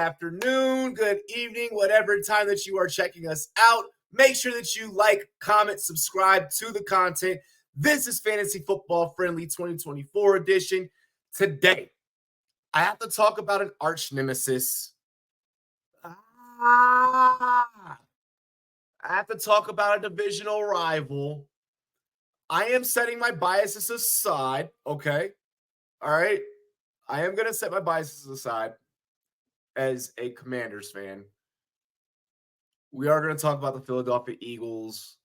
afternoon, good evening, whatever time that you are checking us out. Make sure that you like, comment, subscribe to the content. This is Fantasy Football Friendly 2024 edition. Today, I have to talk about an arch nemesis. I have to talk about a divisional rival. I am setting my biases aside, okay? All right? I am going to set my biases aside as a Commanders fan. We are going to talk about the Philadelphia Eagles.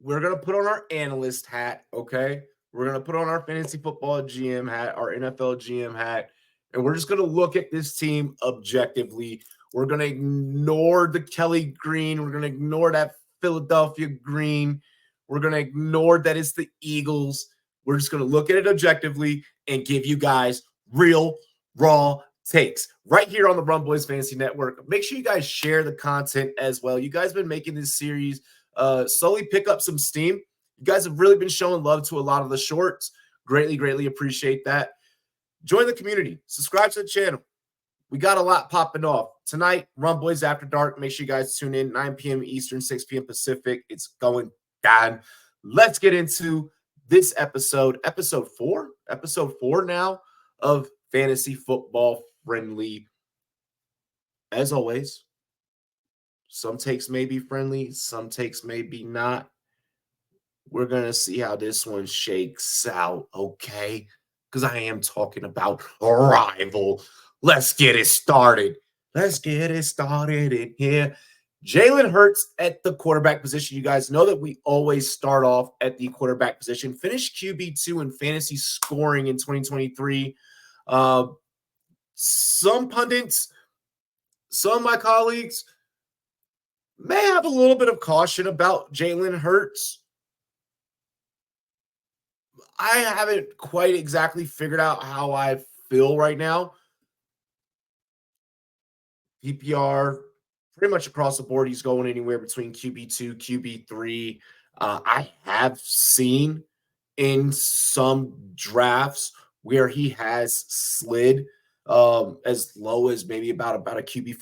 We're going to put on our analyst hat, okay? We're going to put on our fantasy football GM hat, our NFL GM hat, and we're just going to look at this team objectively. We're going to ignore the Kelly green. We're going to ignore that Philadelphia green. We're going to ignore that it's the Eagles. We're just going to look at it objectively and give you guys real, raw takes right here on the Rumboyz Fantasy Network. Make sure you guys share the content as well. You guys have been making this series slowly pick up some steam. You guys have really been showing love to a lot of the shorts. Greatly appreciate that. Join the community. Subscribe to the channel. We got a lot popping off. Tonight, Rumboyz After Dark. Make sure you guys tune in, 9 p.m. Eastern, 6 p.m. Pacific. It's going down. Let's get into this episode 4 now of Fantasy Football Friendly. As always, some takes may be friendly, some takes may be not. We're going to see how this one shakes out, okay? Because I am talking about a rival. Let's get it started. Let's get it started in here. Jalen Hurts at the quarterback position. You guys know that we always start off at the quarterback position. Finished QB2 in fantasy scoring in 2023. Some pundits, some of my colleagues may have a little bit of caution about Jalen Hurts. I haven't quite exactly figured out how I feel right now. PPR, pretty much across the board, he's going anywhere between QB2, QB3. I have seen in some drafts where he has slid as low as maybe about a QB5,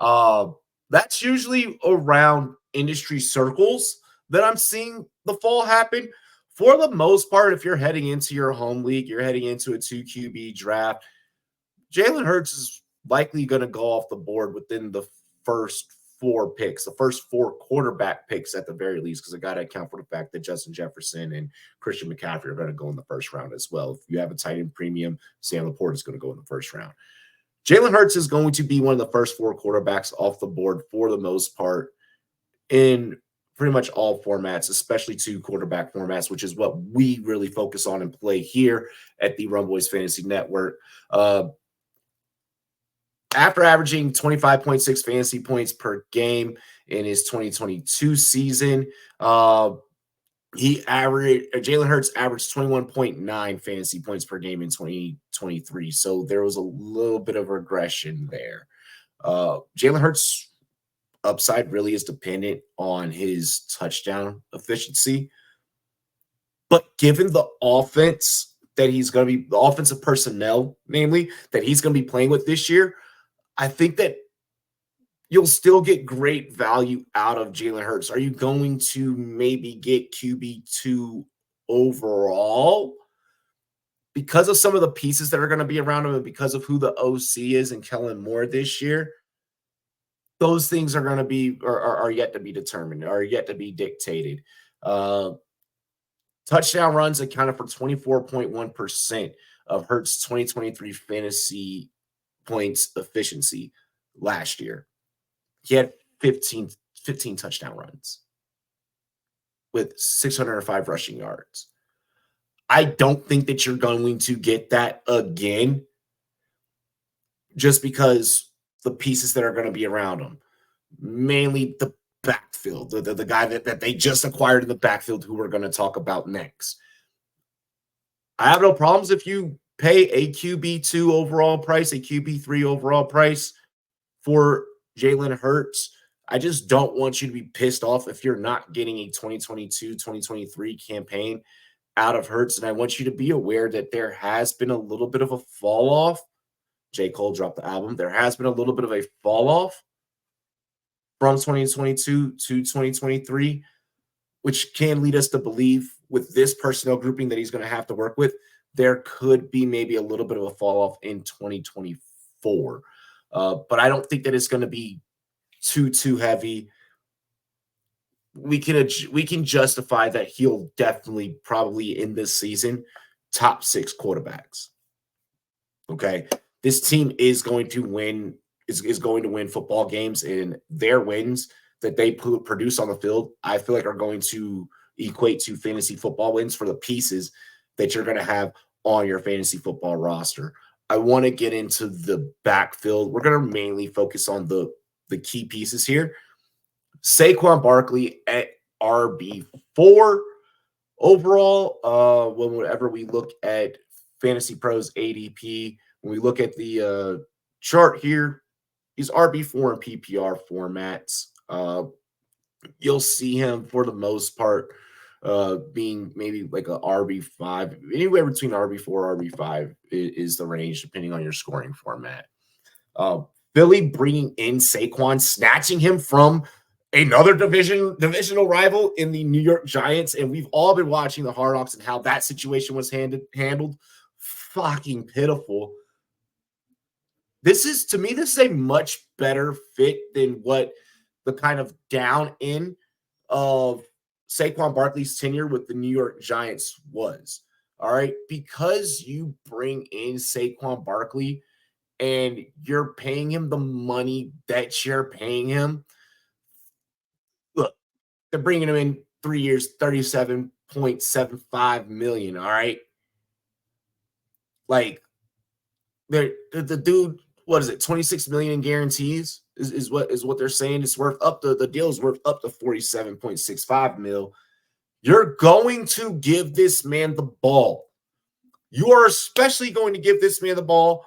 QB6. That's usually around industry circles that I'm seeing the fall happen. For the most part, if you're heading into your home league, you're heading into a 2 QB draft, Jalen Hurts is likely going to go off the board within the first 4 picks, the first 4 quarterback picks at the very least, because I got to account for the fact that Justin Jefferson and Christian McCaffrey are going to go in the first round as well. If you have a tight end premium, Sam Laporte is going to go in the first round. Jalen Hurts is going to be one of the first 4 quarterbacks off the board for the most part in pretty much all formats, especially 2 quarterback formats, which is what we really focus on and play here at the Rumboyz Fantasy Network. After averaging 25.6 fantasy points per game in his 2022 season, Jalen Hurts averaged 21.9 fantasy points per game in 2023. So there was a little bit of regression there. Jalen Hurts' upside really is dependent on his touchdown efficiency. But given the offense that he's going to be, the offensive personnel, namely, that he's going to be playing with this year, I think that you'll still get great value out of Jalen Hurts. Are you going to maybe get QB2 overall because of some of the pieces that are going to be around him and because of who the OC is and Kellen Moore this year? Those things are going to be are yet to be determined, are yet to be dictated. Touchdown runs accounted for 24.1% of Hurts' 2023 fantasy points efficiency last year. He had 15 touchdown runs with 605 rushing yards. I don't think that you're going to get that again just because the pieces that are going to be around him, mainly the backfield, the guy that they just acquired in the backfield who we're going to talk about next. I have no problems if you pay a QB2 overall price, a QB3 overall price for Jalen Hurts. I just don't want you to be pissed off if you're not getting a 2022, 2023 campaign out of Hurts. And I want you to be aware that there has been a little bit of a fall off J. Cole dropped the album. There has been a little bit of a fall off from 2022 to 2023, which can lead us to believe with this personnel grouping that he's going to have to work with, there could be maybe a little bit of a fall off in 2024. But I don't think that it's going to be too heavy. We can justify that he'll definitely probably in this season top 6 quarterbacks. Okay, this team is going to win. Is going to win football games, and their wins that they produce on the field, I feel like are going to equate to fantasy football wins for the pieces that you're going to have on your fantasy football roster. I want to get into the backfield. We're going to mainly focus on the key pieces here. Saquon Barkley at RB4 overall. Whenever we look at Fantasy Pros ADP, when we look at the chart here, he's RB4 in PPR formats. You'll see him for the most part being maybe like a RB5. Anywhere between RB4 RB5 is the range, depending on your scoring format. Philly bringing in Saquon, snatching him from another divisional rival in the New York Giants, and we've all been watching the Hard Knocks and how that situation was handled. Fucking pitiful. This is a much better fit than what the kind of down in of Saquon Barkley's tenure with the New York Giants was. All right, because you bring in Saquon Barkley and you're paying him the money that you're paying him. Look, they're bringing him in 3 years, $37.75 million. All right, like the dude. What is it? 26 million in guarantees is what they're saying. It's worth up to the deal is worth up to 47.65 mil. You're going to give this man the ball. You are especially going to give this man the ball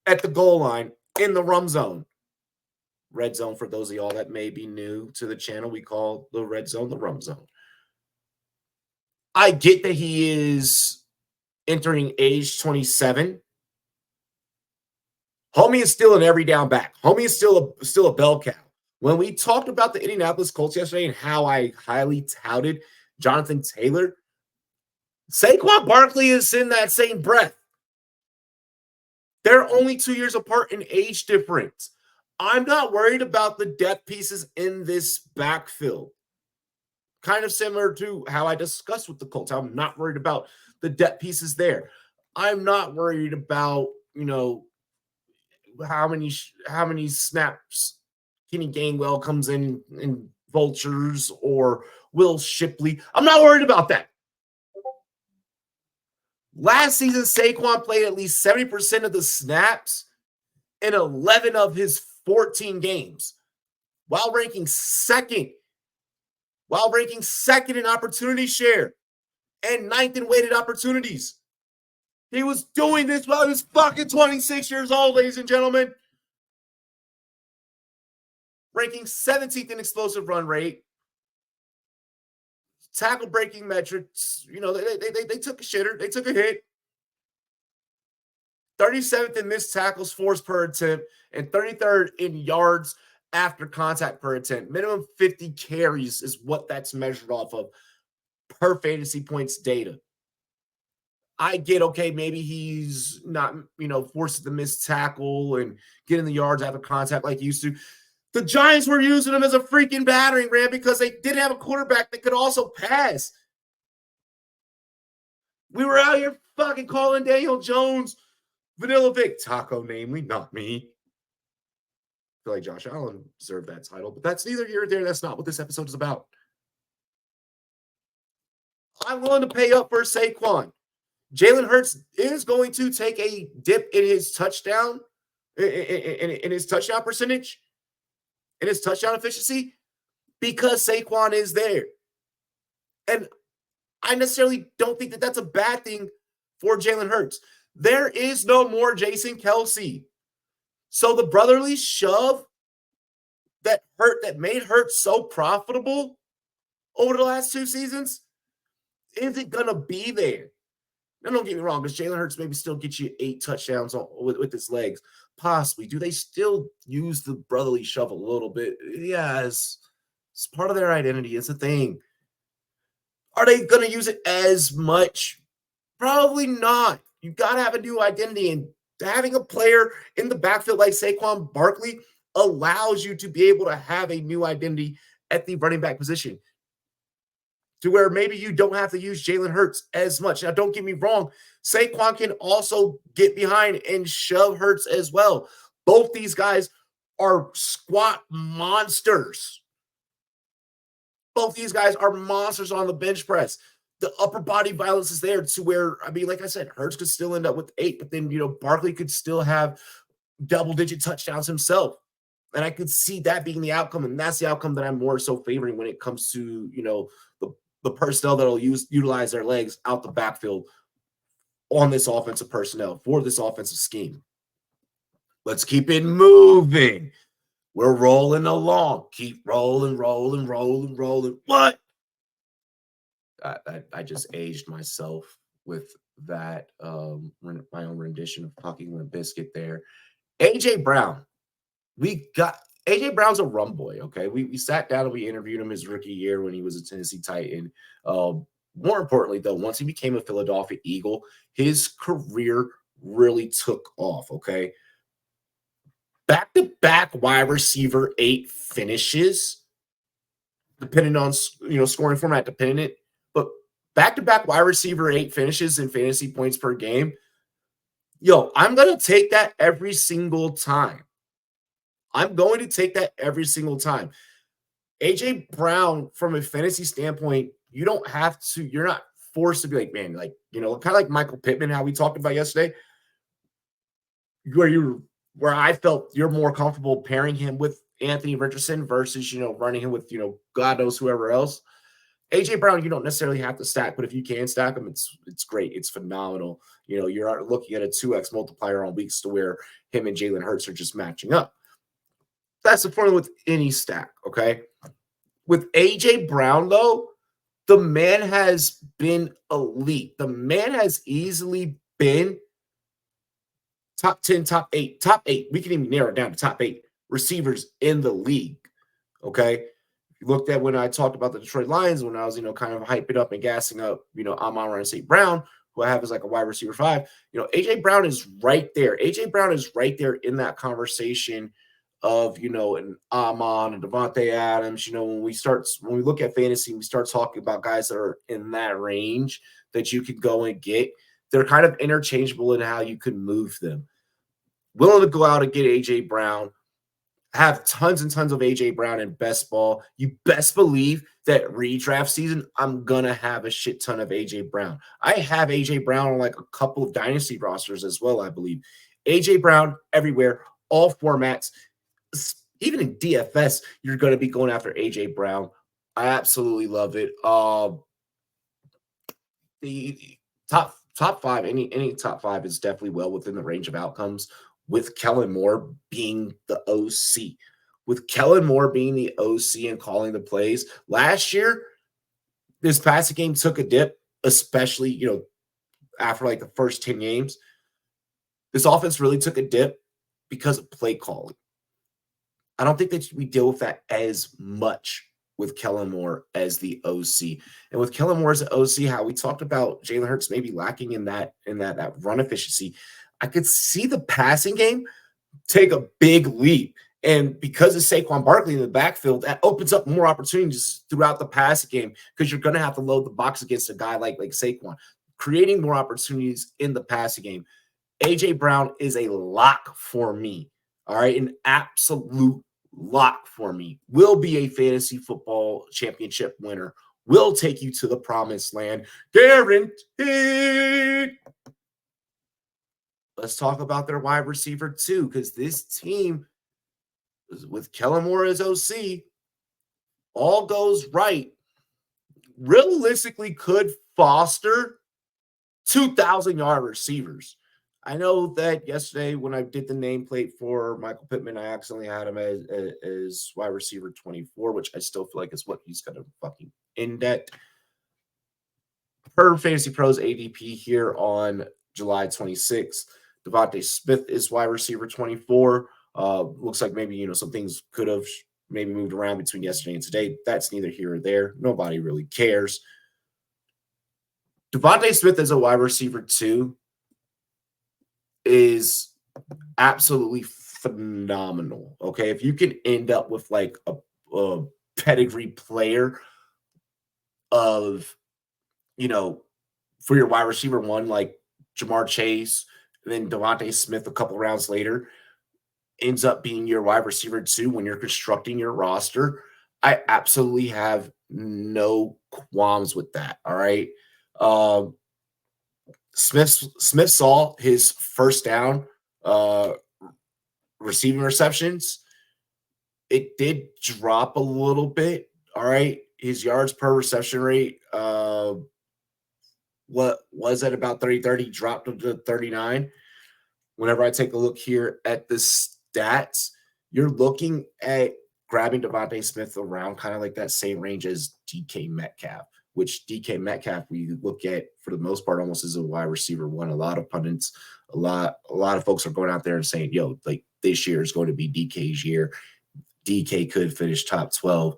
at the goal line in the rum zone. Red zone, for those of y'all that may be new to the channel, we call the red zone the rum zone. I get that he is entering age 27. Homie is still an every down back. Homie is still a bell cow. When we talked about the Indianapolis Colts yesterday and how I highly touted Jonathan Taylor, Saquon Barkley is in that same breath. They're only 2 years apart in age difference. I'm not worried about the depth pieces in this backfield. Kind of similar to how I discussed with the Colts. I'm not worried about the depth pieces there. I'm not worried about, how many snaps Kenny Gainwell comes in Vultures or Will Shipley. I'm not worried about that. Last season, Saquon played at least 70% of the snaps in 11 of his 14 games, while ranking second in opportunity share and 9th in weighted opportunities. He was doing this while he was fucking 26 years old, ladies and gentlemen. Ranking 17th in explosive run rate. Tackle breaking metrics. They took a shitter. They took a hit. 37th in missed tackles forced per attempt and 33rd in yards after contact per attempt. Minimum 50 carries is what that's measured off of per fantasy points data. I get, okay, maybe he's not, forced to miss tackle and get in the yards after contact like he used to. The Giants were using him as a freaking battering ram because they didn't have a quarterback that could also pass. We were out here fucking calling Daniel Jones Vanilla Vic. Taco, namely, not me. I feel like Josh Allen deserved that title, but that's neither here nor there. That's not what this episode is about. I'm willing to pay up for Saquon. Jalen Hurts is going to take a dip in his touchdown, in his touchdown percentage, in his touchdown efficiency, because Saquon is there. And I necessarily don't think that that's a bad thing for Jalen Hurts. There is no more Jason Kelce. So the brotherly shove that made Hurts so profitable over the last 2 seasons isn't going to be there. Now, don't get me wrong, because Jalen Hurts maybe still get you 8 touchdowns with his legs. Possibly. Do they still use the brotherly shove a little bit? Yeah, it's part of their identity. It's a thing. Are they going to use it as much? Probably not. You got to have a new identity, and having a player in the backfield like Saquon Barkley allows you to be able to have a new identity at the running back position, to where maybe you don't have to use Jalen Hurts as much. Now, don't get me wrong, Saquon can also get behind and shove Hurts as well. Both these guys are squat monsters. Both these guys are monsters on the bench press. The upper body violence is there, to where, I mean, like I said, Hurts could still end up with 8, but then, Barkley could still have double-digit touchdowns himself. And I could see that being the outcome, and that's the outcome that I'm more so favoring when it comes to, the personnel that'll utilize their legs out the backfield on this offensive personnel for this offensive scheme. Let's keep it moving. We're rolling along. Keep rolling. What? I just aged myself with that my own rendition of fucking Limp Bizkit there. AJ Brown. AJ Brown's a rum boy, okay? We sat down and we interviewed him his rookie year when he was a Tennessee Titan. More importantly, though, once he became a Philadelphia Eagle, his career really took off, okay? Back-to-back wide receiver 8 finishes, depending on, scoring format dependent, but back-to-back wide receiver 8 finishes in fantasy points per game. Yo, I'm going to take that every single time. I'm going to take that every single time. AJ Brown, from a fantasy standpoint, you're not forced to be like, man, like, kind of like Michael Pittman, how we talked about yesterday, where I felt you're more comfortable pairing him with Anthony Richardson versus, running him with, God knows whoever else. AJ Brown, you don't necessarily have to stack, but if you can stack him, it's great. It's phenomenal. You're looking at a 2x multiplier on weeks to where him and Jalen Hurts are just matching up. That's the formula with any stack, okay? With AJ Brown, though, the man has been elite. The man has easily been top 10, top 8. We can even narrow it down to top 8 receivers in the league, okay? You looked at when I talked about the Detroit Lions, when I was, kind of hyping up and gassing up, Amon-Ra St. Brown, who I have as like a wide receiver 5. AJ Brown is right there. AJ Brown is right there in that conversation of, an Amon and Devontae Adams. When we look at fantasy, we start talking about guys that are in that range that you could go and get. They're kind of interchangeable in how you could move them. Willing to go out and get AJ Brown, have tons and tons of AJ Brown in best ball. You best believe that redraft season, I'm going to have a shit ton of AJ Brown. I have AJ Brown on like a couple of dynasty rosters as well, I believe. AJ Brown everywhere, all formats. Even in DFS, you're going to be going after AJ Brown. I absolutely love it. The top 5, any top 5 is definitely well within the range of outcomes, with Kellen Moore being the OC. With Kellen Moore being the OC and calling the plays. Last year, this passing game took a dip, especially, after like the first 10 games. This offense really took a dip because of play calling. I don't think that we deal with that as much with Kellen Moore as the OC. And with Kellen Moore as the OC, how we talked about Jalen Hurts maybe lacking in that run efficiency, I could see the passing game take a big leap. And because of Saquon Barkley in the backfield, that opens up more opportunities throughout the passing game, because you're going to have to load the box against a guy like Saquon, creating more opportunities in the passing game. AJ Brown is a lock for me. All right, an absolute lock for me. Will be a fantasy football championship winner. Will take you to the promised land. Guaranteed. Let's talk about their wide receiver too, because this team, with Kellen Moore as OC, all goes right, realistically could foster 2,000-yard receivers. I know that yesterday when I did the nameplate for Michael Pittman, I accidentally had him as wide receiver 24, which I still feel like is what he's going to fucking end at. Per Fantasy Pros ADP here on July 26th, Devontae Smith is wide receiver 24. Looks like maybe, some things could have maybe moved around between yesterday and today. That's neither here or there. Nobody really cares. Devontae Smith as a wide receiver 2 is absolutely phenomenal. Okay. If you can end up with like a pedigree player of, for your wide receiver 1, like Jamar Chase, and then Devontae Smith a couple rounds later ends up being your wide receiver 2 when you're constructing your roster, I absolutely have no qualms with that. All right. Smith saw his first down receiving receptions. It did drop a little bit. All right. His yards per reception rate, what was at about 30, dropped to 39. Whenever I take a look here at the stats, you're looking at grabbing Devontae Smith around kind of like that same range as DK Metcalf, which DK Metcalf we look at for the most part almost as a wide receiver 1. A lot of pundits, a lot of folks are going out there and saying, yo, like this year is going to be DK's year. DK could finish top 12.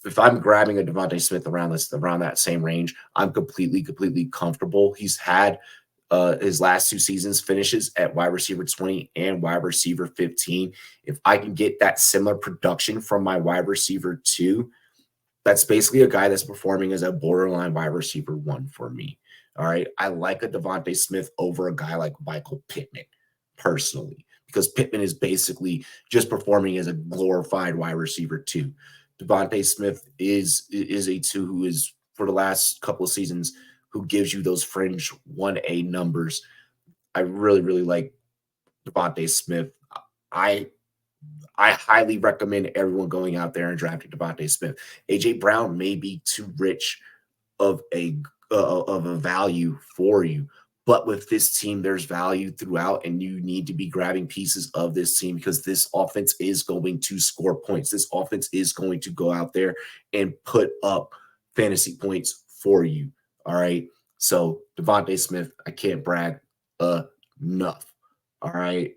If I'm grabbing a Devontae Smith around that same range, I'm completely comfortable. He's had his last 2 seasons finishes at wide receiver 20 and wide receiver 15. If I can get that similar production from my wide receiver 2, that's basically a guy that's performing as a borderline wide receiver 1 for me. All right. I like a Devontae Smith over a guy like Michael Pittman personally, because Pittman is basically just performing as a glorified wide receiver 2. Devontae Smith is a 2 who is, for the last couple of seasons, who gives you those fringe 1A numbers. I really like Devontae Smith. I highly recommend everyone going out there and drafting Devontae Smith. AJ Brown may be too rich of a value for you, but with this team, there's value throughout, and you need to be grabbing pieces of this team because this offense is going to score points. This offense is going to go out there and put up fantasy points for you. All right. So Devontae Smith, I can't brag enough. All right.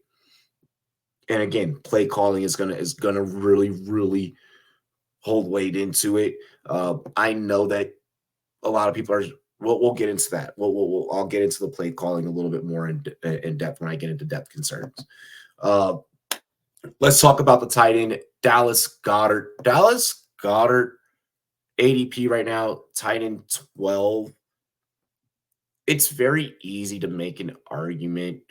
And again, play calling is gonna really hold weight into it. I know that a lot of people are. We'll get into that. I'll get into the play calling a little bit more in depth when I get into depth concerns. Let's talk about the tight end, Dallas Goedert. Dallas Goedert ADP right now, tight end 12. It's very easy to make an argument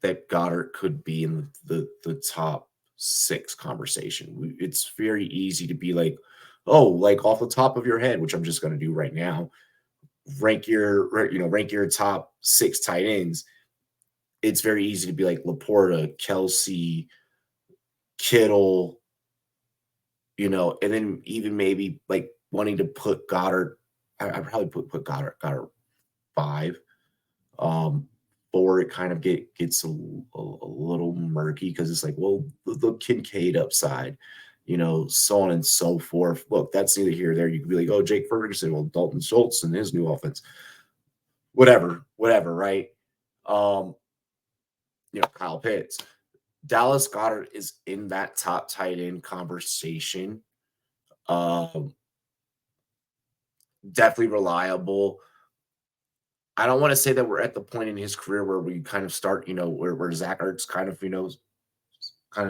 that Goddard could be in the top 6 conversation. It's very easy to be like, oh, like off the top of your head, which I'm just going to do right now, rank your top 6 tight ends. It's very easy to be like Laporta, Kelsey, Kittle, and then even maybe like wanting to put Goddard. I'd probably put Goddard 5. 4, it kind of gets a little murky because it's like, well, the Kincaid upside, so on and so forth. Look, that's neither here or there. You could be like, oh, Jake Ferguson, well, Dalton Schultz and his new offense, whatever, right? Kyle Pitts. Dallas Goedert is in that top tight end conversation. Definitely reliable. I don't want to say that we're at the point in his career where we kind of start, where Zach Ertz kind of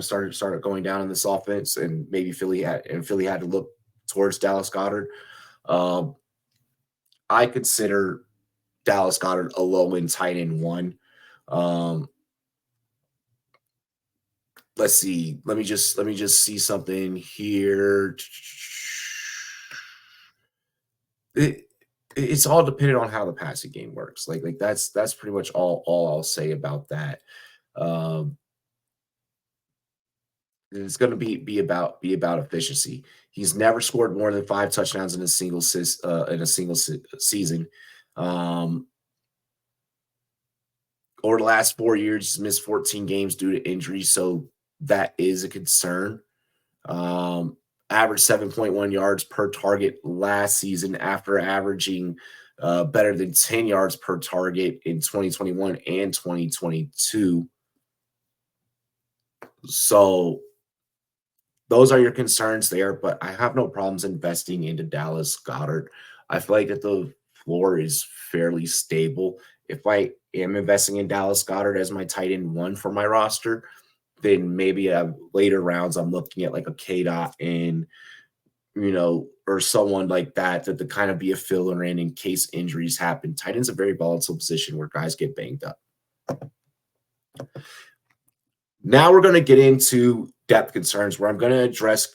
started going down in this offense, and maybe Philly had to look towards Dallas Goedert. I consider Dallas Goedert a low end tight end 1. Let's see. Let me just see something here. It's all dependent on how the passing game works. Like that's pretty much all I'll say about that. It's going to be about efficiency. He's never scored more than 5 touchdowns in a single season. Over the last 4 years, he's missed 14 games due to injury, so that is a concern. averaged 7.1 yards per target last season after averaging better than 10 yards per target in 2021 and 2022. So those are your concerns there, but I have no problems investing into Dallas Goedert. I feel like that the floor is fairly stable. If I am investing in Dallas Goedert as my tight end one for my roster, then maybe later rounds I'm looking at like a K-Dot and or someone like that to kind of be a filler in case injuries happen. Tight end's a very volatile position where guys get banged up. Now we're going to get into depth concerns where I'm going to address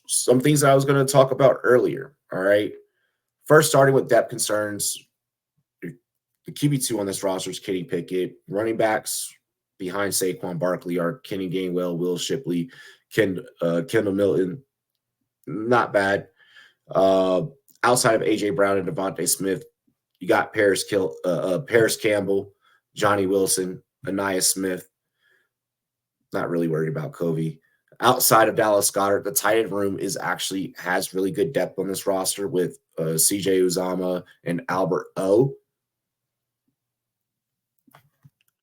some things that I was going to talk about earlier. All right. First, starting with depth concerns, the QB2 on this roster is Kenny Pickett. Running backs behind Saquon Barkley are Kenny Gainwell, Will Shipley, Kendall Milton. Not bad. Outside of A.J. Brown and Devontae Smith, you got Paris Campbell, Johnny Wilson, Anaya Smith. Not really worried about Covey. Outside of Dallas Goedert, the tight end room has really good depth on this roster with C.J. Uzomah and Albert O.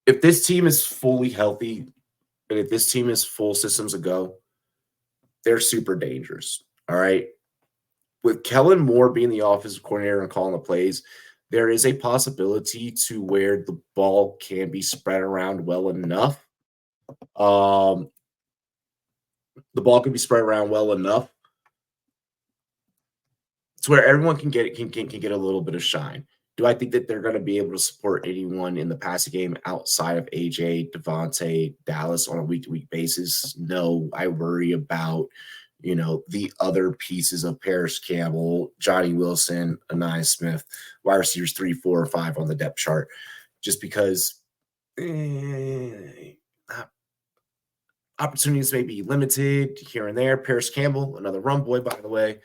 If this team is fully healthy and if this team is full systems ago, they're super dangerous. All right. With Kellen Moore being the offensive coordinator and calling the plays, there is a possibility to where the ball can be spread around well enough. The ball can be spread around well enough to where everyone can get a little bit of shine. Do I think that they're going to be able to support anyone in the passing game outside of AJ, Devontae, Dallas on a week-to-week basis? No, I worry about the other pieces of Paris Campbell, Johnny Wilson, Anaya Smith, wide receivers 3, 4, or 5 on the depth chart, just because opportunities may be limited here and there. Paris Campbell, another Rumboy, by the way.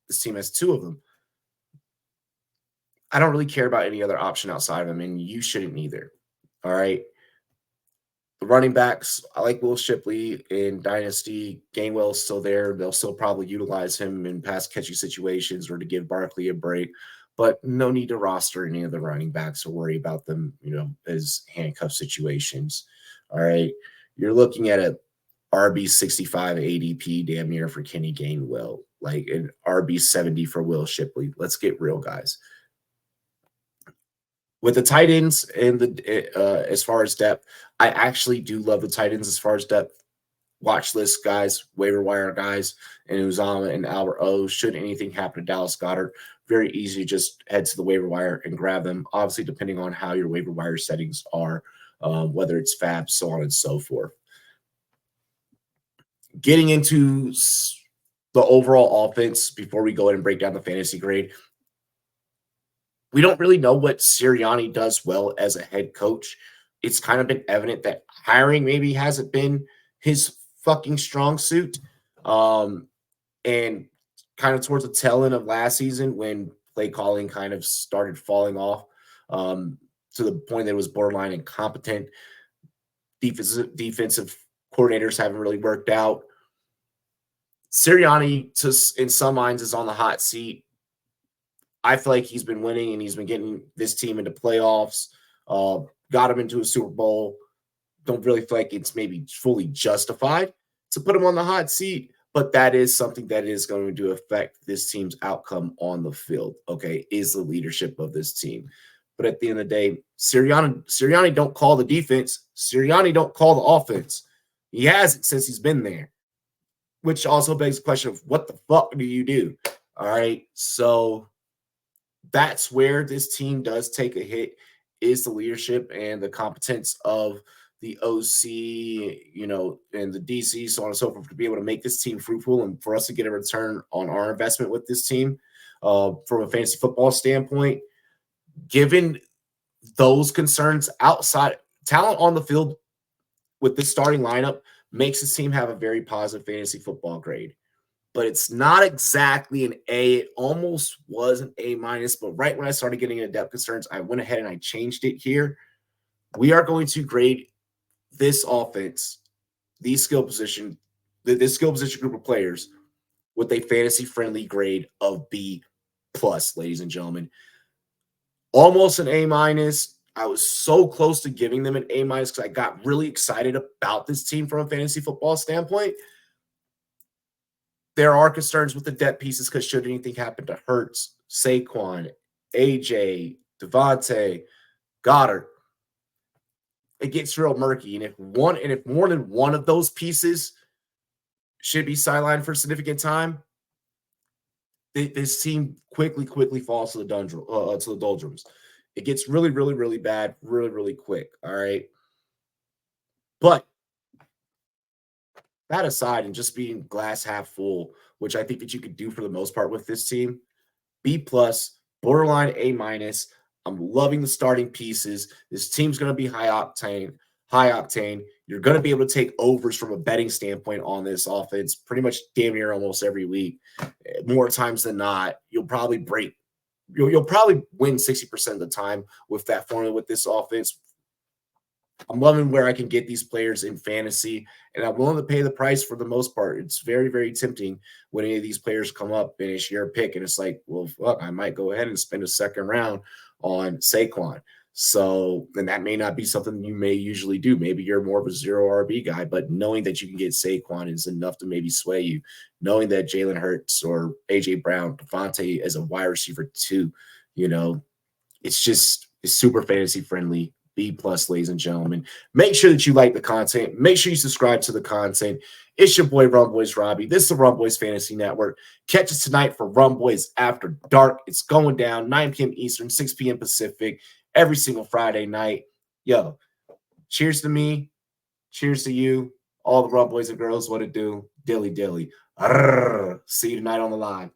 This team has 2 of them. I don't really care about any other option outside of him, and you shouldn't either. All right. The running backs, I like Will Shipley in Dynasty. Gainwell is still there. They'll still probably utilize him in pass catchy situations or to give Barkley a break, but no need to roster any of the running backs or worry about them, as handcuff situations. All right. You're looking at a RB 65 ADP damn near for Kenny Gainwell, like an RB 70 for Will Shipley. Let's get real, guys. With the tight ends and as far as depth, I actually do love the tight ends as far as depth. Watch list guys, waiver wire guys, and Uzomah and Albert O. Should anything happen to Dallas Goedert, very easy to just head to the waiver wire and grab them. Obviously, depending on how your waiver wire settings are, whether it's fab, so on and so forth. Getting into the overall offense before we go ahead and break down the fantasy grade. We don't really know what Sirianni does well as a head coach. It's kind of been evident that hiring maybe hasn't been his fucking strong suit. And kind of towards the tail end of last season when play calling kind of started falling off to the point that it was borderline incompetent. Defensive coordinators haven't really worked out. Sirianni, in some minds, is on the hot seat. I feel like he's been winning and he's been getting this team into playoffs, got him into a Super Bowl. Don't really feel like it's maybe fully justified to put him on the hot seat, but that is something that is going to affect this team's outcome on the field, okay, is the leadership of this team. But at the end of the day, Sirianni don't call the defense. Sirianni don't call the offense. He hasn't since he's been there, which also begs the question of what the fuck do you do? All right, so that's where this team does take a hit, is the leadership and the competence of the OC, and the DC, so on and so forth, to be able to make this team fruitful and for us to get a return on our investment with this team from a fantasy football standpoint. Given those concerns, outside talent on the field with this starting lineup makes this team have a very positive fantasy football grade. But it's not exactly an A. It almost was an A-, but right when I started getting into depth concerns, I went ahead and I changed it here. We are going to grade this offense, this skill position group of players with a fantasy-friendly grade of B+, ladies and gentlemen. Almost an A-. I was so close to giving them an A- because I got really excited about this team from a fantasy football standpoint. There are concerns with the depth pieces because should anything happen to Hurts, Saquon, AJ, Devontae, Goddard, it gets real murky. And if more than one of those pieces should be sidelined for significant time, this team quickly falls to the doldrums. It gets really bad, really quick. All right. But that aside, and just being glass half full, which I think that you could do for the most part with this team, B+, borderline A-. I'm loving the starting pieces. This team's going to be high octane. You're going to be able to take overs from a betting standpoint on this offense pretty much damn near almost every week. More times than not, you'll probably win 60% of the time with that formula with this offense. I'm loving where I can get these players in fantasy, and I'm willing to pay the price for the most part. It's very tempting when any of these players come up and it's your pick, and it's like, well, fuck, I might go ahead and spend a second round on Saquon. So then that may not be something you may usually do. Maybe you're more of a zero RB guy, but knowing that you can get Saquon is enough to maybe sway you. Knowing that Jalen Hurts or AJ Brown, Devontae as a wide receiver too, it's super fantasy friendly. B+, ladies and gentlemen. Make sure that you like the content. Make sure you subscribe to the content. It's your boy, RumboyzRobbie. This is the Rumboyz Fantasy Network. Catch us tonight for Rumboyz After Dark. It's going down 9 p.m. Eastern, 6 p.m. Pacific, every single Friday night. Yo, cheers to me. Cheers to you. All the Rumboyz and girls, what it do. Dilly. See you tonight on the line.